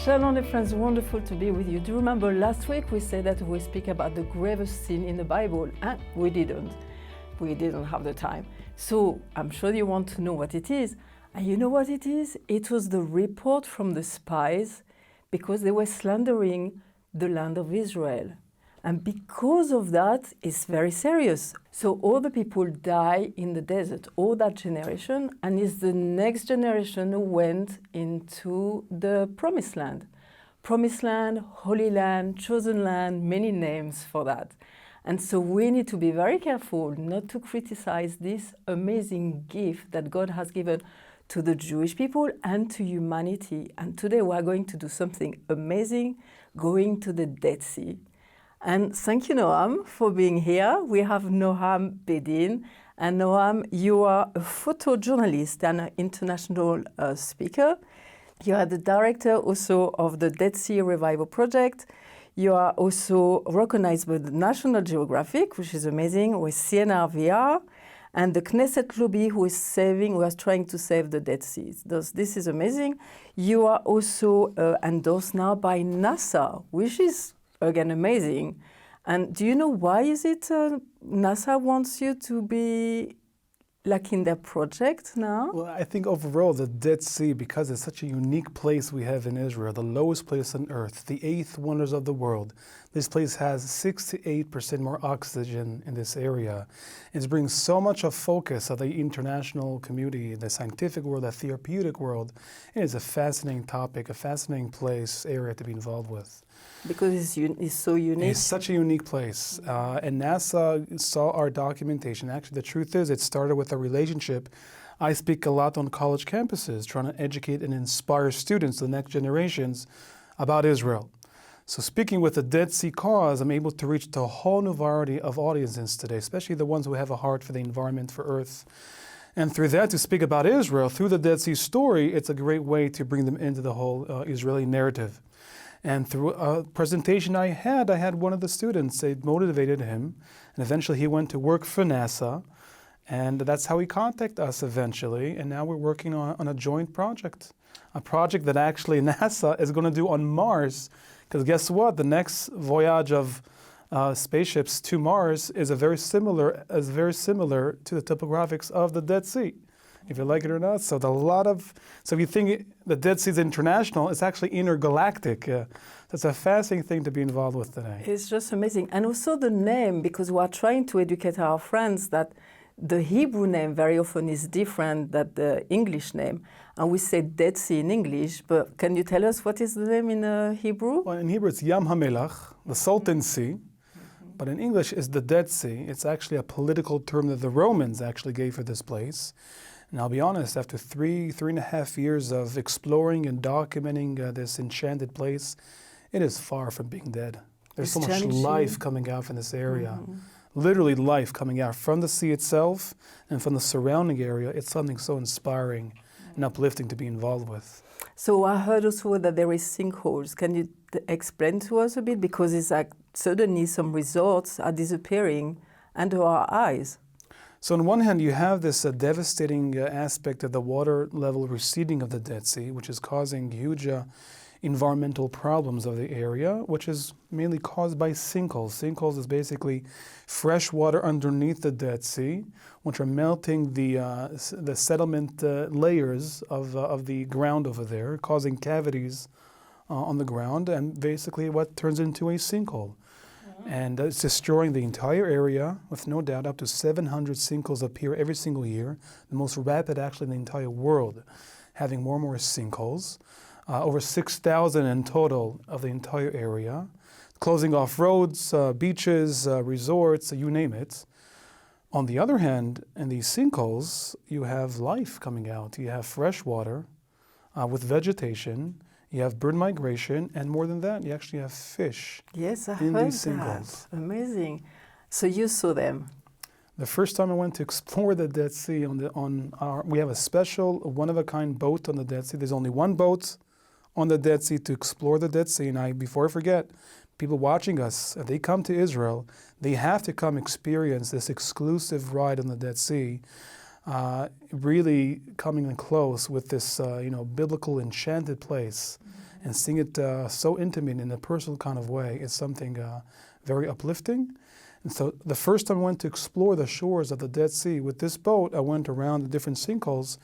Shalom, dear friends, wonderful to be with you. Do you remember last week we said that we speak about the gravest sin in the Bible, and we didn't. We didn't have the time. So I'm sure you want to know what it is. And you know what it is? It was the report from the spies because they were slandering the land of Israel. And because of that, it's very serious. So all the people die in the desert, all that generation, and it's the next generation who went into the promised land. Promised land, holy land, chosen land, many names for that. And so we need to be very careful not to criticize this amazing gift that God has given to the Jewish people and to humanity. And today we are going to do something amazing, going to the Dead Sea. And thank you, Noam, for being here. We have Noam Bedein. And Noam, you are a photojournalist and an international speaker. You are the director also of the Dead Sea Revival Project. You are also recognized by the National Geographic, which is amazing, with CNRVR, and the Knesset lobby who is trying to save the Dead Sea. This is amazing. You are also endorsed now by NASA, which is again, amazing. And do you know why is it NASA wants you to be like in their project now? Well, I think overall the Dead Sea, because it's such a unique place we have in Israel, the lowest place on earth, the eighth wonders of the world. This place has 6 to 8% more oxygen in this area. It brings so much of focus of the international community, the scientific world, the therapeutic world. It is a fascinating topic, a fascinating area to be involved with. Because it's so unique. It's such a unique place. And NASA saw our documentation. Actually, the truth is, it started with a relationship. I speak a lot on college campuses, trying to educate and inspire students, the next generations, about Israel. So speaking with the Dead Sea cause, I'm able to reach a whole new variety of audiences today, especially the ones who have a heart for the environment, for Earth. And through that, to speak about Israel, through the Dead Sea story, it's a great way to bring them into the whole Israeli narrative. And through a presentation I had one of the students. It motivated him, and eventually he went to work for NASA, and that's how he contacted us eventually. And now we're working on a joint project, a project that actually NASA is going to do on Mars, because guess what? The next voyage of spaceships to Mars is very similar to the topographics of the Dead Sea, if you like it or not. So if you think the Dead Sea is international, it's actually intergalactic. That's a fascinating thing to be involved with today. It's just amazing. And also the name, because we are trying to educate our friends that the Hebrew name very often is different than the English name. And we say Dead Sea in English, but can you tell us what is the name in Hebrew? Well, in Hebrew it's Yam HaMelach, the Salton Sea. But in English it's the Dead Sea. It's actually a political term that the Romans actually gave for this place. And I'll be honest, after three and a half years of exploring and documenting this enchanted place, it is far from being dead. There's so much life coming out from this area. Mm-hmm. Literally life coming out from the sea itself and from the surrounding area. It's something so inspiring and uplifting to be involved with. So I heard also that there is sinkholes. Can you explain to us a bit? Because it's like suddenly some resorts are disappearing under our eyes. So on one hand, you have this devastating aspect of the water level receding of the Dead Sea, which is causing huge environmental problems of the area, which is mainly caused by sinkholes. Sinkholes is basically fresh water underneath the Dead Sea, which are melting the settlement layers of the ground over there, causing cavities on the ground, and basically what turns into a sinkhole. And it's destroying the entire area, with no doubt up to 700 sinkholes appear every single year, the most rapid actually in the entire world, having more and more sinkholes. Over 6,000 in total of the entire area, closing off roads, beaches, resorts, you name it. On the other hand, in these sinkholes, you have life coming out. You have fresh water with vegetation. You have bird migration, and more than that, you actually have fish. Yes, I in heard these sinkholes. That. Amazing. So you saw them. The first time I went to explore the Dead Sea, we have a special one-of-a-kind boat on the Dead Sea. There's only one boat on the Dead Sea to explore the Dead Sea. And before I forget, people watching us, if they come to Israel, they have to come experience this exclusive ride on the Dead Sea. Really coming in close with this, biblical enchanted place. and seeing it so intimate in a personal kind of way is something very uplifting. And so the first time I went to explore the shores of the Dead Sea with this boat, I went around the different sinkholes,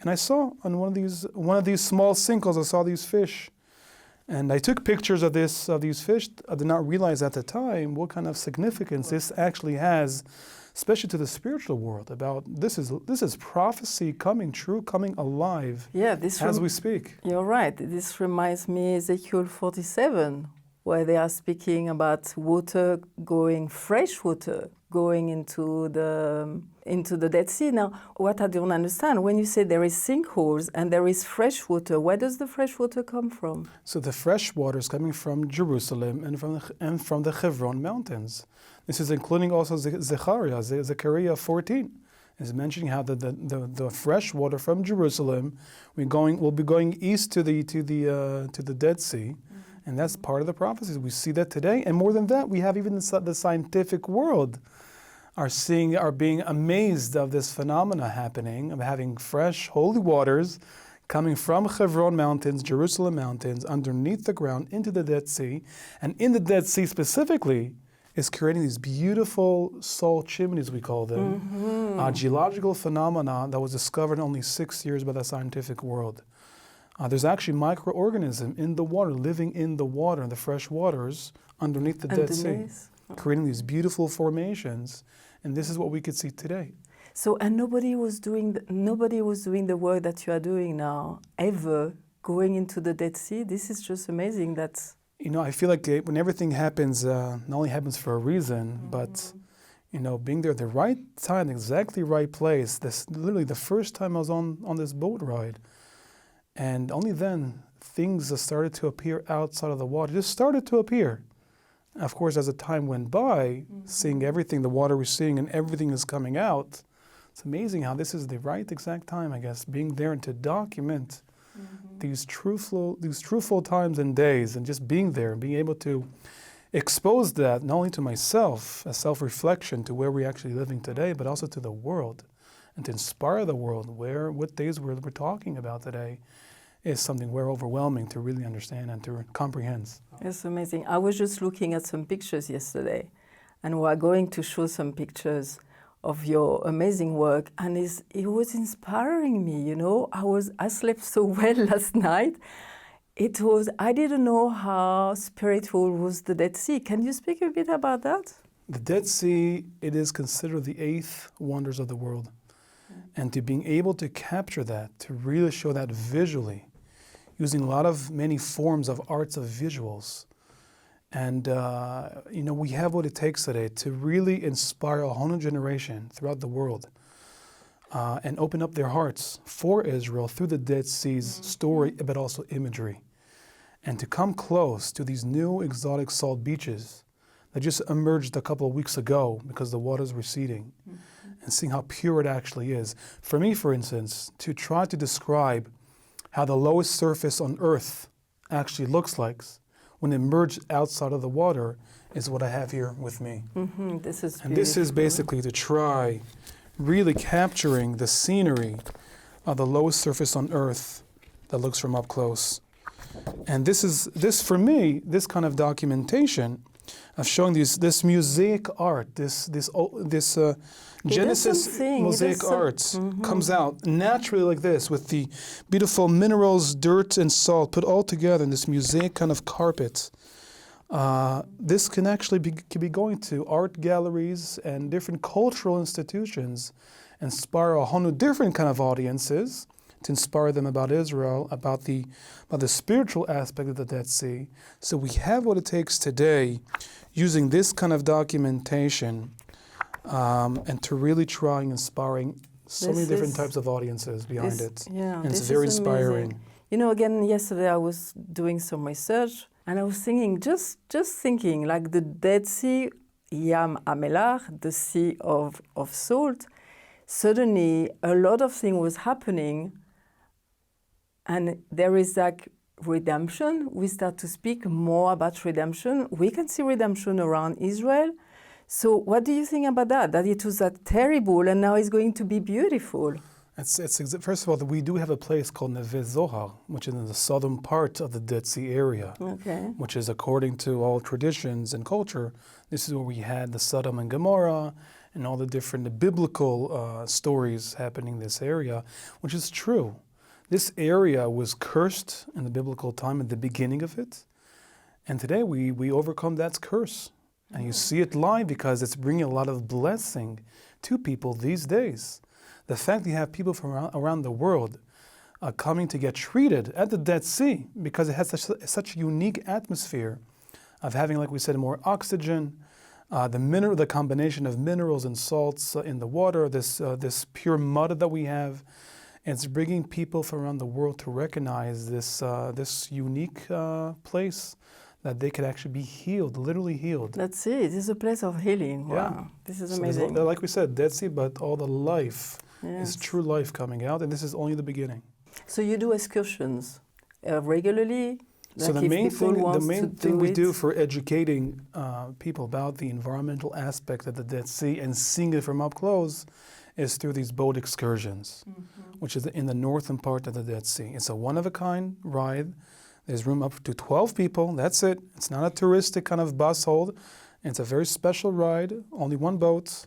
and I saw on one of these small sinkholes, I saw these fish. And I took pictures of these fish. I did not realize at the time what kind of significance this actually has, especially to the spiritual world. About this is prophecy coming true, coming alive. Yeah, as we speak. You're right. This reminds me Ezekiel 47, where they are speaking about water going, fresh water going into the Dead Sea. Now, what I don't understand, when you say there is sinkholes and there is fresh water, where does the fresh water come from? So the fresh water is coming from Jerusalem and from the Hebron mountains. This is including also Zechariah 14. Is mentioning how the fresh water from Jerusalem will be going east to the Dead Sea. And that's part of the prophecies. We see that today. And more than that, we have even the scientific world are being amazed of this phenomena happening, of having fresh, holy waters coming from Hebron mountains, Jerusalem mountains, underneath the ground into the Dead Sea. And in the Dead Sea specifically is creating these beautiful salt chimneys, we call them, a geological phenomena that was discovered in only 6 years by the scientific world. There's actually microorganisms in the water, living in the water, the fresh waters underneath the Dead Sea, creating these beautiful formations. And this is what we could see today. So, and nobody was doing the work that you are doing now, ever going into the Dead Sea. This is just amazing. I feel like when everything happens, not only happens for a reason, but being there at the right time, exactly right place. This literally the first time I was on this boat ride. And only then, things started to appear outside of the water. Just started to appear. Of course, as the time went by, seeing everything, the water we're seeing, and everything is coming out, it's amazing how this is the right exact time, I guess, being there and to document these truthful times and days, and just being there and being able to expose that not only to myself, as self-reflection to where we're actually living today, but also to the world, and to inspire the world what days we're talking about today is something very overwhelming to really understand and to comprehend. It's amazing. I was just looking at some pictures yesterday, and we are going to show some pictures of your amazing work, and it was inspiring me, I slept so well last night. I didn't know how spiritual was the Dead Sea. Can you speak a bit about that? The Dead Sea, it is considered the 8th wonders of the world. And to being able to capture that, to really show that visually, using many forms of arts of visuals. And, we have what it takes today to really inspire a whole new generation throughout the world and open up their hearts for Israel through the Dead Sea's story, but also imagery. And to come close to these new exotic salt beaches that just emerged a couple of weeks ago because the water's receding, and seeing how pure it actually is. For me, for instance, to try to describe how the lowest surface on Earth actually looks like when it emerged outside of the water is what I have here with me. This is basically to try really capturing the scenery of the lowest surface on Earth that looks from up close. And this for me, this kind of documentation of showing this mosaic art, this Genesis mosaic art comes out naturally like this, with the beautiful minerals, dirt, and salt put all together in this mosaic kind of carpet. This can actually be going to art galleries and different cultural institutions, inspire a whole new different kind of audiences, to inspire them about Israel, about the spiritual aspect of the Dead Sea. So we have what it takes today, using this kind of documentation, and to really try inspiring many different types of audiences behind it. Yeah, and it's very inspiring. Again, yesterday I was doing some research, and I was thinking, just thinking, like the Dead Sea, Yam Amelach, the Sea of Salt, suddenly a lot of things was happening, and there is like redemption. We start to speak more about redemption. We can see redemption around Israel. So what do you think about that? That it was terrible and now it's going to be beautiful? First of all, we do have a place called Neve Zohar, which is in the southern part of the Dead Sea area, which is, according to all traditions and culture, this is where we had the Sodom and Gomorrah and all the different biblical stories happening in this area, which is true. This area was cursed in the biblical time at the beginning of it, and today we overcome that curse. And you see it live because it's bringing a lot of blessing to people these days. The fact that you have people from around the world coming to get treated at the Dead Sea because it has such a unique atmosphere of having, like we said, more oxygen, the combination of minerals and salts in the water, this pure mud that we have. It's bringing people from around the world to recognize this unique place that they could actually be healed, literally healed. That's it. This is a place of healing. Wow. Yeah. This is amazing. Like we said, Dead Sea, but all the life is true life coming out, and this is only the beginning. So you do excursions regularly? So the main thing we do for educating people about the environmental aspect of the Dead Sea and seeing it from up close is through these boat excursions, which is in the northern part of the Dead Sea. It's a one-of-a-kind ride. There's room up to 12 people, that's it. It's not a touristic kind of bus hold. It's a very special ride, only one boat,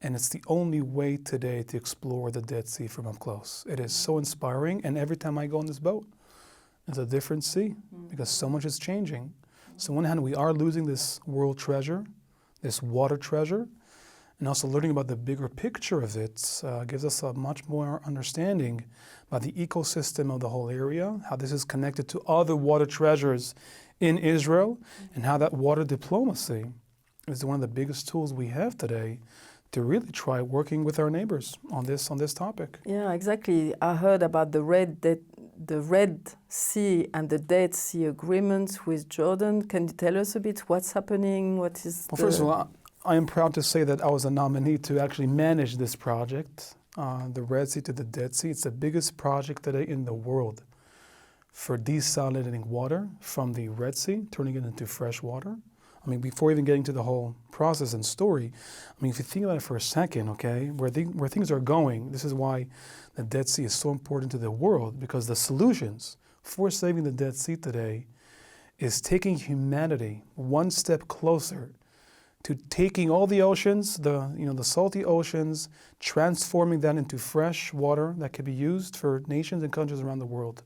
and it's the only way today to explore the Dead Sea from up close. It is so inspiring, and every time I go on this boat, it's a different sea, because so much is changing. So on one hand, we are losing this world treasure, this water treasure, and also learning about the bigger picture of it gives us a much more understanding about the ecosystem of the whole area, how this is connected to other water treasures in Israel, and how that water diplomacy is one of the biggest tools we have today to really try working with our neighbors on this topic. Yeah, exactly. I heard about the Red Sea and the Dead Sea agreement with Jordan. Can you tell us a bit what's happening? What is first of all, I am proud to say that I was a nominee to actually manage this project, the Red Sea to the Dead Sea. It's the biggest project today in the world for desalinating water from the Red Sea, turning it into fresh water. I mean, before even getting to the whole process and story, I mean, if you think about it for a second, okay, where things are going, this is why the Dead Sea is so important to the world, because the solutions for saving the Dead Sea today is taking humanity one step closer to taking all the oceans, the salty oceans, transforming that into fresh water that can be used for nations and countries around the world.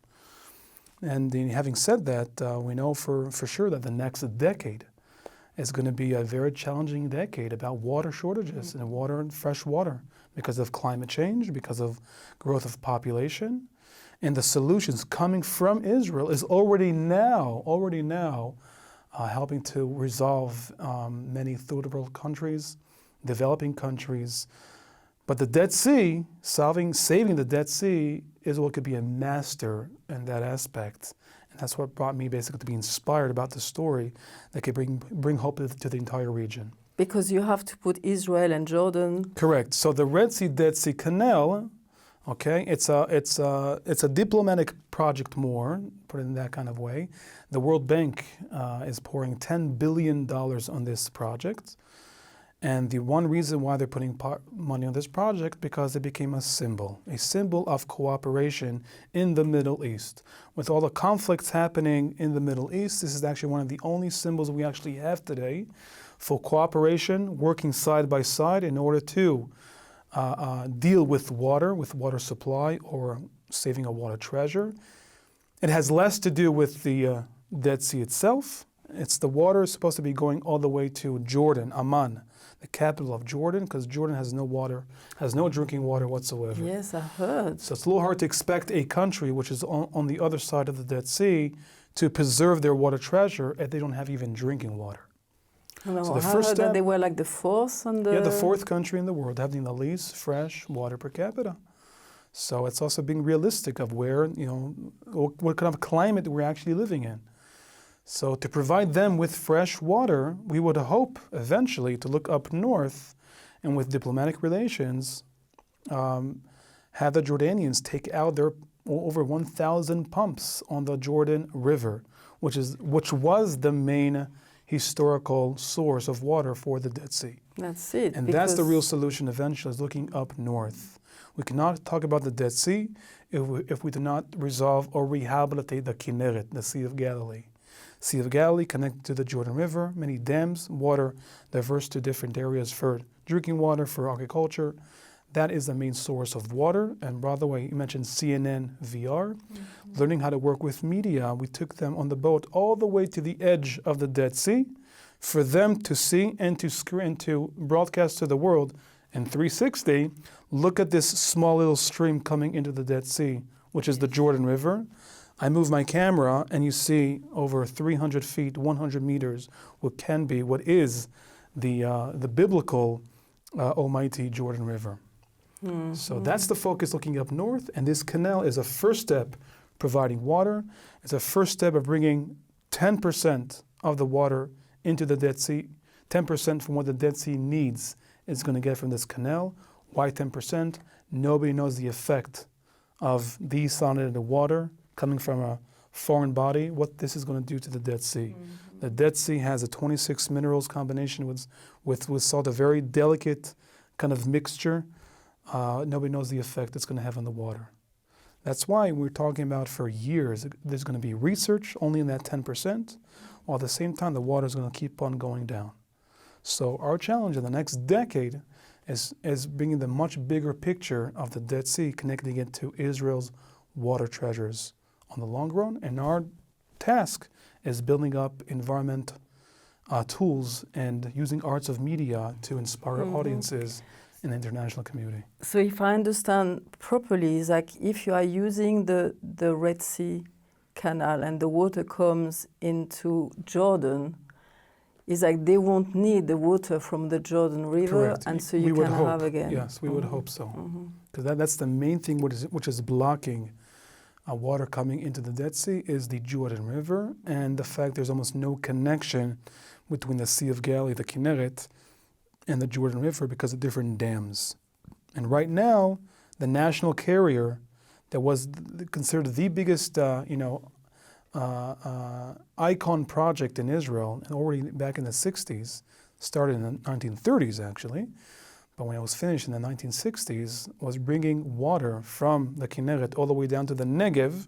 And having said that, we know for sure that the next decade is going to be a very challenging decade about water shortages and water and fresh water because of climate change, because of growth of population. And the solutions coming from Israel is already now helping to resolve many third world countries, developing countries. But the Dead Sea, saving the Dead Sea, Israel could be a master in that aspect. And that's what brought me basically to be inspired about the story that could bring hope to the entire region. Because you have to put Israel and Jordan. Correct. So the Red Sea Dead Sea Canal, okay, it's a diplomatic project more, put it in that kind of way. The World Bank is pouring $10 billion on this project. And the one reason why they're putting money on this project, because it became a symbol of cooperation in the Middle East. With all the conflicts happening in the Middle East, this is actually one of the only symbols we actually have today for cooperation, working side by side in order to deal with water supply, or saving a water treasure. It has less to do with the Dead Sea itself. It's the water is supposed to be going all the way to Jordan, Amman, the capital of Jordan, because Jordan has no drinking water whatsoever. Yes, I heard. So it's a little hard to expect a country which is on the other side of the Dead Sea to preserve their water treasure if they don't have even drinking water. No, so the first step, that they were like the fourth on the... Yeah, the fourth country in the world having the least fresh water per capita. So it's also being realistic of where, what kind of climate we're actually living in. So to provide them with fresh water, we would hope eventually to look up north and with diplomatic relations, have the Jordanians take out their over 1,000 pumps on the Jordan River, which was the main historical source of water for the Dead Sea. That's it. And that's the real solution eventually, is looking up north. We cannot talk about the Dead Sea if we do not resolve or rehabilitate the Kinneret, the Sea of Galilee. Sea of Galilee connected to the Jordan River, many dams, water diverse to different areas for drinking water, for agriculture. That is the main source of water. And by the way, you mentioned CNN VR. Learning how to work with media, we took them on the boat all the way to the edge of the Dead Sea for them to see and to broadcast to the world in 360. Look at this small little stream coming into the Dead Sea, which is the Jordan River. I move my camera and you see over 300 feet, 100 meters, what is the biblical almighty Jordan River. So that's the focus looking up north, and this canal is a first step providing water. It's a first step of bringing 10% of the water into the Dead Sea. 10% from what the Dead Sea needs is going to get from this canal. Why 10%? Nobody knows the effect of desalinated water coming from a foreign body, what this is going to do to the Dead Sea. The Dead Sea has a 26 minerals combination with salt, a very delicate kind of mixture. Nobody knows the effect it's going to have on the water. That's why we're talking about for years, there's going to be research only in that 10%, while at the same time the water is going to keep on going down. So our challenge in the next decade is bringing the much bigger picture of the Dead Sea, connecting it to Israel's water treasures on the long run. And our task is building up environment tools and using arts of media to inspire audiences in the international community. So if I understand properly, it's like if you are using the Red Sea Canal and the water comes into Jordan, it's like they won't need the water from the Jordan River. Correct. And so you can have again. Yes, we would hope so. Because that's the main thing which is blocking water coming into the Dead Sea is the Jordan River, and the fact there's almost no connection between the Sea of Galilee, the Kinneret, and the Jordan River because of different dams. And right now, the national carrier that was considered the biggest, icon project in Israel, and already back in the 60s, started in the 1930s actually, but when it was finished in the 1960s, was bringing water from the Kinneret all the way down to the Negev,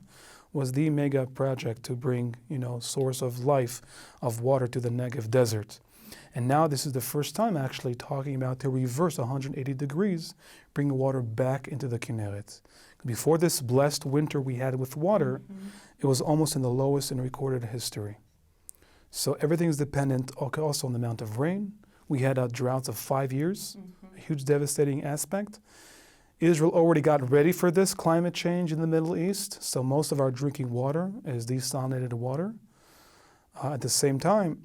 was the mega project to bring, source of life of water to the Negev desert. And now this is the first time actually talking about to reverse 180 degrees, bring water back into the Kinneret. Before this blessed winter we had with water, it was almost in the lowest in recorded history. So everything is dependent also on the amount of rain. We had droughts of 5 years, a huge devastating aspect. Israel already got ready for this climate change in the Middle East, so most of our drinking water is desalinated water. At the same time,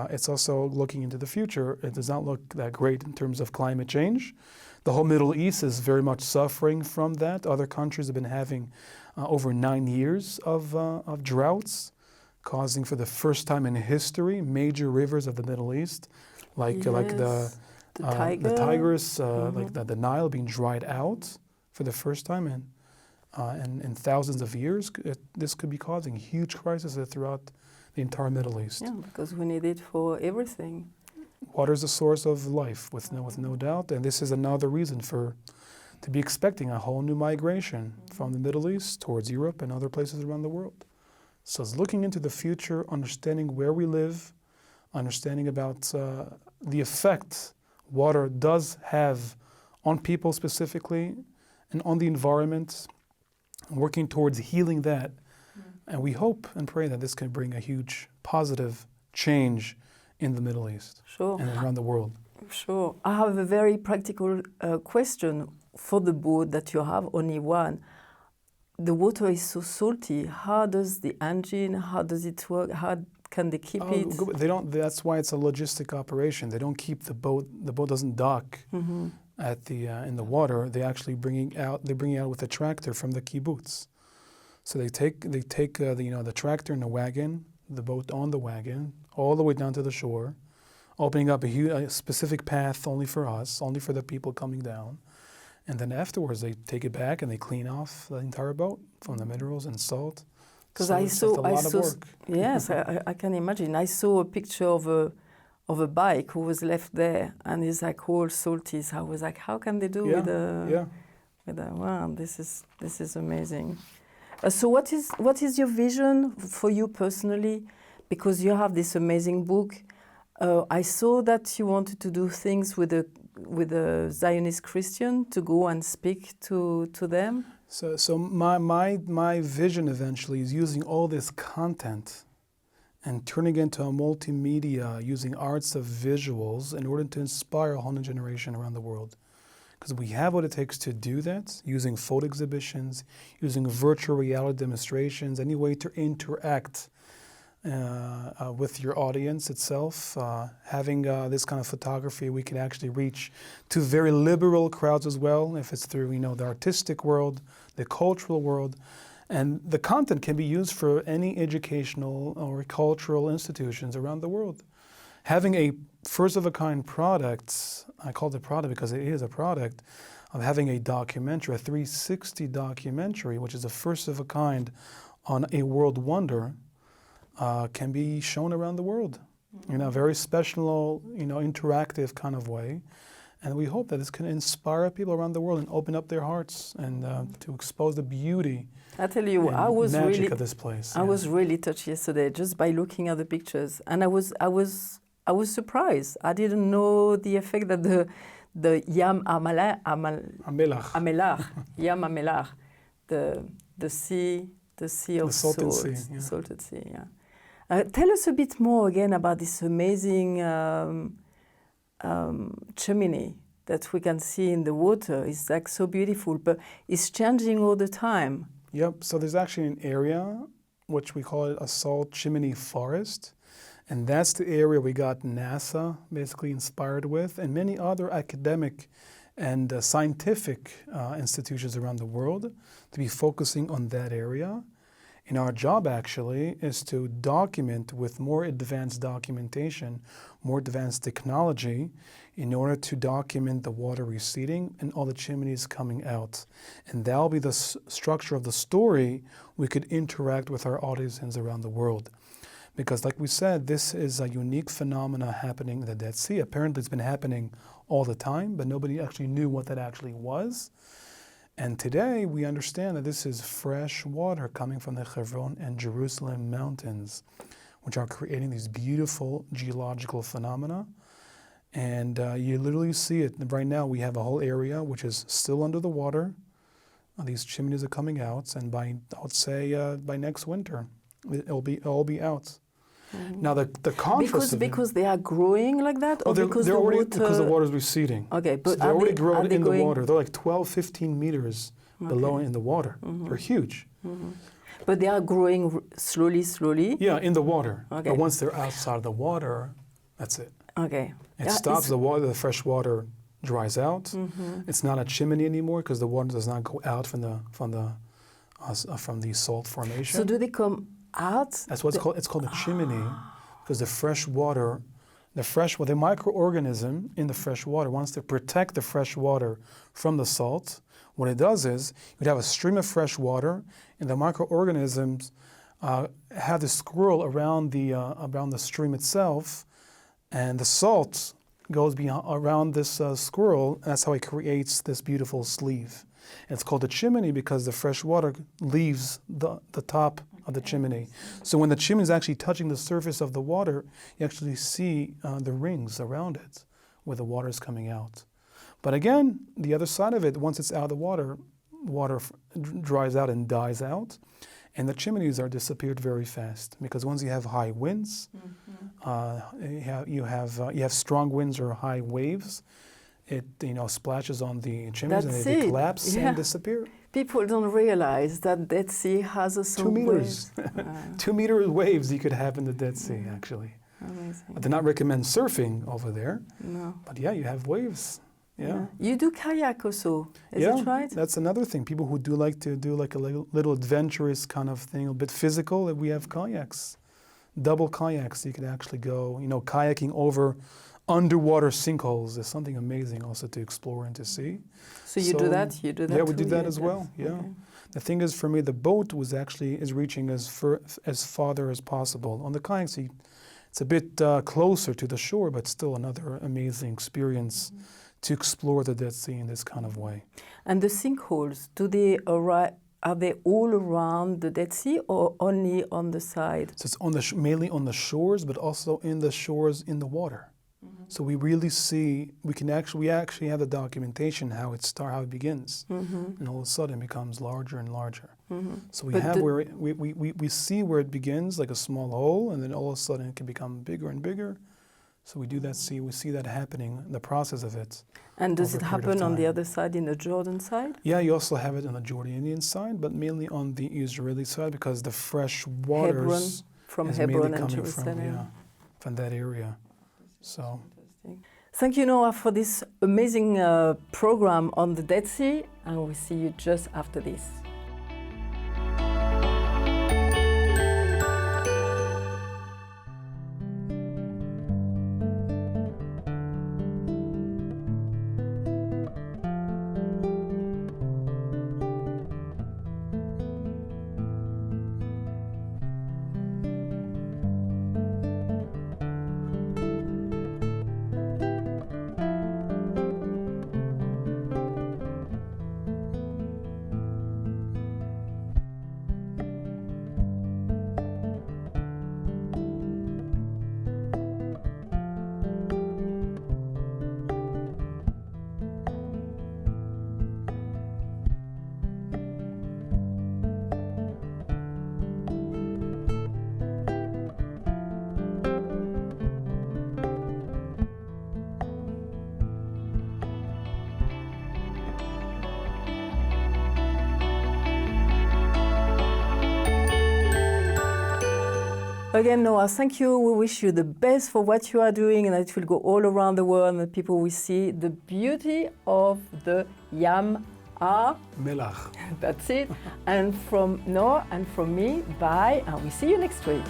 it's also looking into the future. It does not look that great in terms of climate change. The whole Middle East is very much suffering from that. Other countries have been having over 9 years of droughts, causing for the first time in history major rivers of the Middle East, like the Tigris, like the Nile being dried out for the first time in thousands of years. This could be causing huge crises throughout the entire Middle East. Yeah, because we need it for everything. Water is a source of life, with no doubt, and this is another reason to be expecting a whole new migration from the Middle East towards Europe and other places around the world. So it's looking into the future, understanding where we live, understanding about the effect water does have on people specifically and on the environment, and working towards healing that. And we hope and pray that this can bring a huge positive change in the Middle East and around the world. Sure. I have a very practical question for the boat that you have, only one. The water is so salty. How does the engine, how does it work? How can they keep it? They don't. That's why it's a logistic operation. They don't keep the boat. The boat doesn't dock at the in the water. They actually bring it out with a tractor from the kibbutz. So they take the tractor and the wagon, the boat on the wagon, all the way down to the shore, opening up a specific path only for us, only for the people coming down. And then afterwards, they take it back and they clean off the entire boat from the minerals and salt. Because so I saw, work. Yes, I can imagine. I saw a picture of a bike who was left there, and it's like all salty. So I was like, how can they do Wow, this is amazing. So what is your vision for you personally? Because you have this amazing book. I saw that you wanted to do things with a Zionist Christian, to go and speak to them. So my vision eventually is using all this content and turning it into a multimedia, using arts of visuals in order to inspire a whole new generation around the world. Because we have what it takes to do that, using photo exhibitions, using virtual reality demonstrations, any way to interact with your audience itself. Having this kind of photography, we can actually reach to very liberal crowds as well, if it's through the artistic world, the cultural world. And the content can be used for any educational or cultural institutions around the world. Having a first-of-a-kind product, I call it a product because it is a product, of having a documentary, a 360 documentary, which is a first-of-a-kind on a world wonder, can be shown around the world in a very special, interactive kind of way. And we hope that this can inspire people around the world and open up their hearts and to expose the beauty. I tell you, and magic of this place. I was really touched yesterday just by looking at the pictures, and I was surprised. I didn't know the effect that the Yam Amelach, Yam Amelach, the sea of salted salt, sea, yeah. Salted sea. Yeah. Tell us a bit more again about this amazing chimney that we can see in the water. It's like so beautiful, but it's changing all the time. Yep, so there's actually an area which we call it a salt chimney forest, and that's the area we got NASA basically inspired with, and many other academic and scientific institutions around the world to be focusing on that area. And our job actually is to document with more advanced documentation, more advanced technology, in order to document the water receding and all the chimneys coming out. And that'll be the structure of the story we could interact with our audiences around the world. Because like we said, this is a unique phenomena happening in the Dead Sea. Apparently it's been happening all the time, but nobody actually knew what that actually was. And today we understand that this is fresh water coming from the Hebron and Jerusalem mountains, which are creating these beautiful geological phenomena. And you literally see it. Right now we have a whole area which is still under the water. These chimneys are coming out, and by, I would say, by next winter, it'll be out. Mm-hmm. Now the contrast because they are growing like that, or because because the water is receding. Okay, but so they're already growing in the going... water. They're like 12, 15 meters below in the water. Mm-hmm. They're huge. Mm-hmm. But they are growing slowly. Yeah, in the water. Okay. But once they're outside of the water, that's it. Okay. It stops the water. The fresh water dries out. Mm-hmm. It's not a chimney anymore because the water does not go out from the salt formation. So do they come out? That's what it's called. It's called a chimney because the microorganism in the fresh water wants to protect the fresh water from the salt. What it does is you'd have a stream of fresh water, and the microorganisms have the swirl around the stream itself, and the salt goes around this swirl, and that's how it creates this beautiful sleeve. And it's called a chimney because the fresh water leaves the top of the chimney. So when the chimney is actually touching the surface of the water, you actually see the rings around it where the water is coming out. But again, the other side of it, once it's out of the water dries out and dies out, and the chimneys are disappeared very fast because once you have high winds, you have strong winds or high waves, it splashes on the chimneys and they collapse and disappear. People don't realize that Dead Sea has a 2 meters. 2 meter waves you could have in the Dead Sea actually. Amazing. I do not recommend surfing over there. No. But yeah, you have waves. Yeah. You do kayak also, is it right? That's another thing. People who do like to do like a little adventurous kind of thing, a bit physical, we have kayaks. Double kayaks. You could actually go, kayaking over underwater sinkholes is something amazing also to explore and to see. So you do that? You do that? Yeah, we do that as well. Yeah. Okay. The thing is, for me, the boat is reaching as farther as possible. On the kayaks, it's a bit closer to the shore, but still another amazing experience to explore the Dead Sea in this kind of way. And the sinkholes, are they all around the Dead Sea or only on the side? So it's on mainly on the shores, but also in the shores in the water. So we really see, we actually have the documentation how it begins, and all of a sudden it becomes larger and larger. So we see where it begins, like a small hole, and then all of a sudden it can become bigger and bigger. So we see that happening, the process of it. And does it happen on the other side, in the Jordan side? Yeah, you also have it on the Jordanian side, but mainly on the Israeli side, because the fresh waters from is Hebron mainly and coming Jerusalem. from that area. So. Thank you, Noah, for this amazing program on the Dead Sea, and we'll see you just after this. Again, Noah, thank you. We wish you the best for what you are doing, and that it will go all around the world and people will see the beauty of the Yam Melach. That's it. And from Noah and from me, bye, and we'll see you next week.